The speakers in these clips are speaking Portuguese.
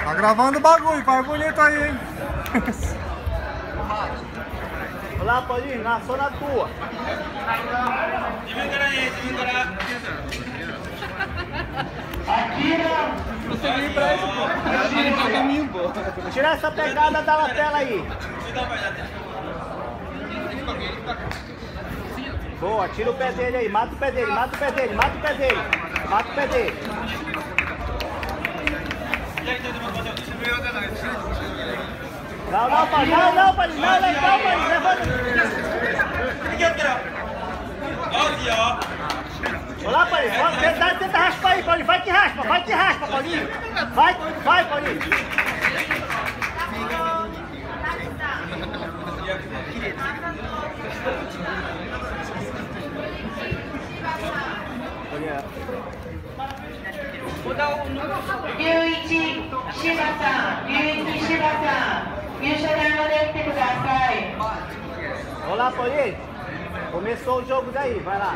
Tá gravando o bagulho, faz bonito aí, hein? Olha lá, Paulinho, só na tua. Consegui pra isso, pô. Tira essa pegada da lapela aí. Boa, tira o pé dele aí, mata o pé dele, mata o pé dele, mata o pé dele. Mata o pé dele. Não, Paulinho, não, Paulinho, não, levanta. Olha lá, Paulinho, tenta raspar aí, Paulinho, vai que raspa, Paulinho. Vai, Paulinho. Ryuichi Shiba-san, Olha lá, Paulinho. Começou o jogo daí, vai lá.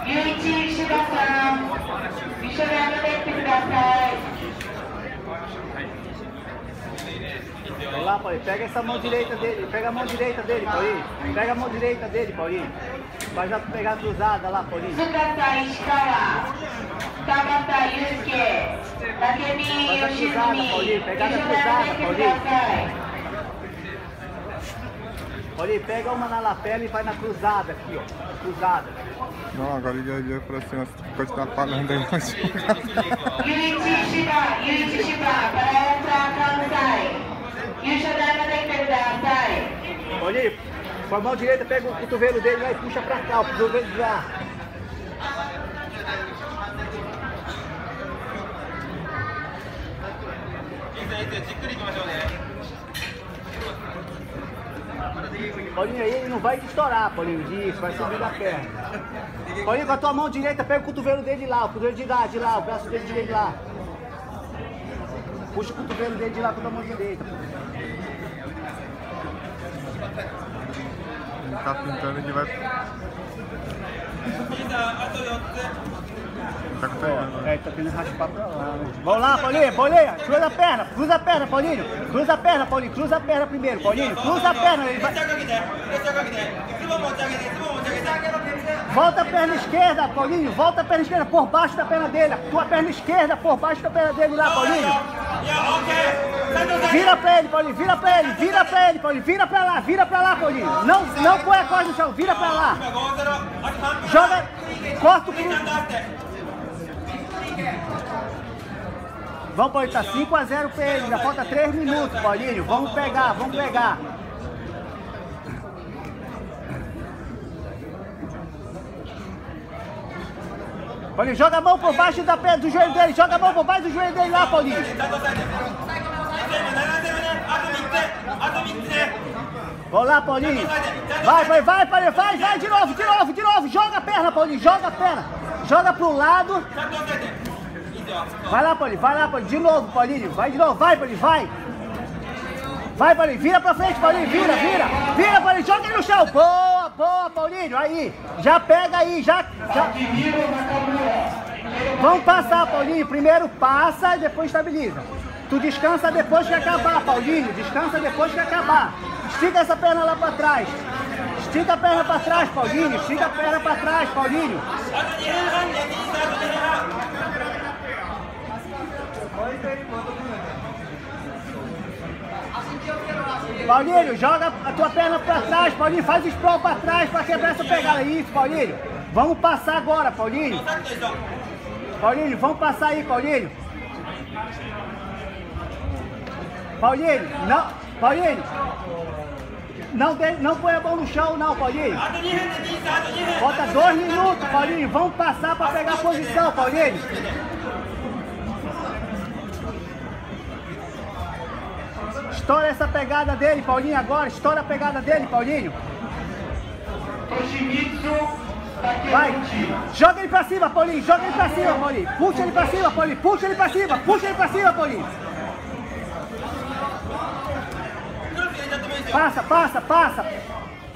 Ryuichi Shiba-san, Olha lá, Paulinho. Pega essa mão direita dele. Pega a mão direita dele, Paulinho. Pega a mão direita dele, Paulinho. Vai já pegar a cruzada lá, Paulinho. Tsukata Ishikawa, Tabata Yusuke, Takemi Yoshizumi, Pegada cruzada, Paulinho. Paulinho, pega uma na lapela e vai na cruzada aqui, ó. Cruzada. Não, agora ele vai pra cima, você pode estar falando aí. Yuichi Shiba, para entrar Kansai. Yushadama de Kudasai. Paulinho, com a mão direita pega o cotovelo dele lá e puxa pra cá, o cotovelo de lá. Paulinho, aí ele não vai te estourar, Paulinho, isso, vai subir da perna. Paulinho, com a tua mão direita, pega o cotovelo dele lá, o cotovelo de lá, o braço dele direito lá. Puxa o cotovelo dele de lá com a tua mão direita. Ele tá pintando, ele vai... Tá com pegando. Ele tá querendo raspar pra lá, né? Vamos lá, Paulinho, cruza a perna, Paulinho. Cruza a perna primeiro, Paulinho. Cruza a perna, ele vai... Volta a perna esquerda, Paulinho. Volta a perna esquerda por baixo da perna dele. Tua perna esquerda por baixo da perna dele lá, Paulinho. Vira pra ele, Paulinho. Vira pra ele, Paulinho. Vira pra lá, Paulinho. Não põe a coisa no chão. Vira pra lá. Joga. Corta o cruzo. Vamos, Paulinho. Tá 5-0 pra ele. Ainda falta 3 minutos, Paulinho. Vamos pegar. Paulinho, joga a mão por baixo do joelho dele, joga a mão por baixo do joelho dele lá, Paulinho. Vamos lá, Paulinho. Vai, Paulinho, vai, de novo. Joga a perna, Paulinho, Joga pro lado. Vai lá, Paulinho, de novo, Paulinho. Vai de novo, Paulinho, vai. Vai, Paulinho, vira pra frente, Paulinho, vira, Paulinho, joga ele no chão. Boa, Paulinho, aí. Já pega aí, já. Vamos passar, Paulinho. Primeiro passa e depois estabiliza. Tu descansa depois que acabar, Paulinho. Estica essa perna lá pra trás. Estica a perna pra trás, Paulinho. Paulinho, joga a tua perna pra trás, Paulinho. Faz o sprawl pra trás pra quebrar essa pegada. Isso, Paulinho. Vamos passar agora, Paulinho. Vamos passar aí, Paulinho. Não põe a mão no chão, não, Paulinho. Bota 2 minutos, Paulinho. Vamos passar pra pegar a posição, Paulinho. Estoura essa pegada dele, Paulinho, agora. Estoura a pegada dele, Paulinho. Vai. Joga ele pra cima, Paulinho. Puxa ele pra cima, Paulinho. Passa.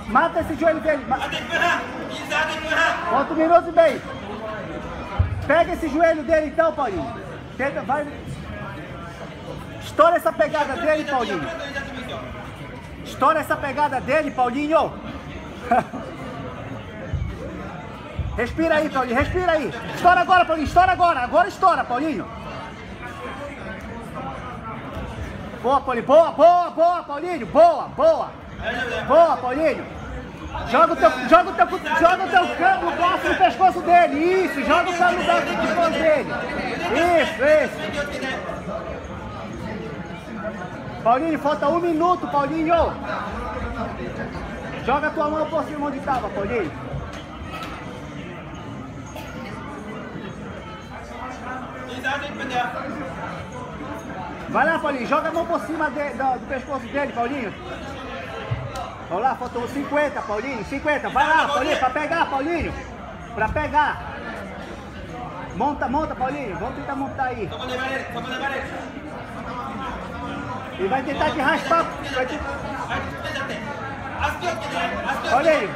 Mata esse joelho dele. Falta 1 minuto e meio. Pega esse joelho dele então, Paulinho. Tenta, vai. Estoura essa pegada dele, Paulinho. Estoura essa pegada dele, Paulinho. Respira aí, Paulinho, respira aí. Estoura agora, Paulinho, estoura agora. Agora estoura, Paulinho. Boa, Paulinho, boa, boa, boa, Paulinho. Boa, boa. Boa, Paulinho. Joga o teu cano no braço no pescoço dele. Isso, joga o cano no braço no pescoço dele. Isso. Paulinho, falta 1 minuto, Paulinho. Joga a tua mão por cima onde estava, Paulinho. Vai lá, Paulinho, joga a mão por cima do pescoço dele, Paulinho. Vamos lá, faltou 50, Paulinho, 50. Vai lá, Paulinho, pra pegar, Paulinho. Pra pegar. Monta, Paulinho. Vamos tentar montar aí. E vai tentar te raspar. Paulinho.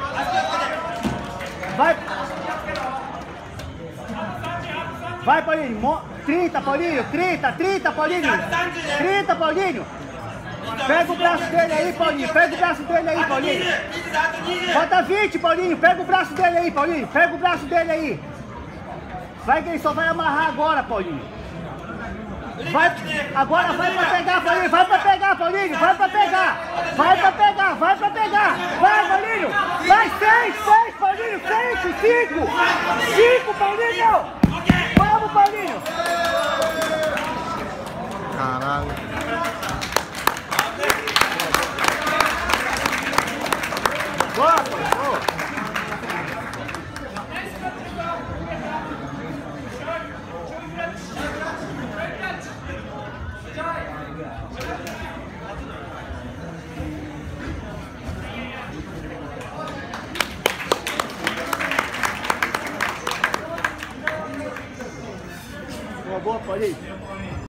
Vai, Paulinho. 30, Paulinho. 30, Paulinho. 30, Paulinho. Pega o braço dele aí, Paulinho. Pega o braço dele aí, Paulinho. Bota 20, Paulinho. Pega o braço dele aí, Paulinho. Pega o braço dele aí. Vai que ele só vai amarrar agora, Paulinho. Vai, agora vai pra pegar, Paulinho. Vai pra pegar, Paulinho. Vai pra pegar. Vai pra pegar, vai pra pegar. Vai, Paulinho. Vai, 6, Paulinho. 6, 5, Paulinho. Vamos, Paulinho. Caralho. Boa, boa. Boa, Paulinho.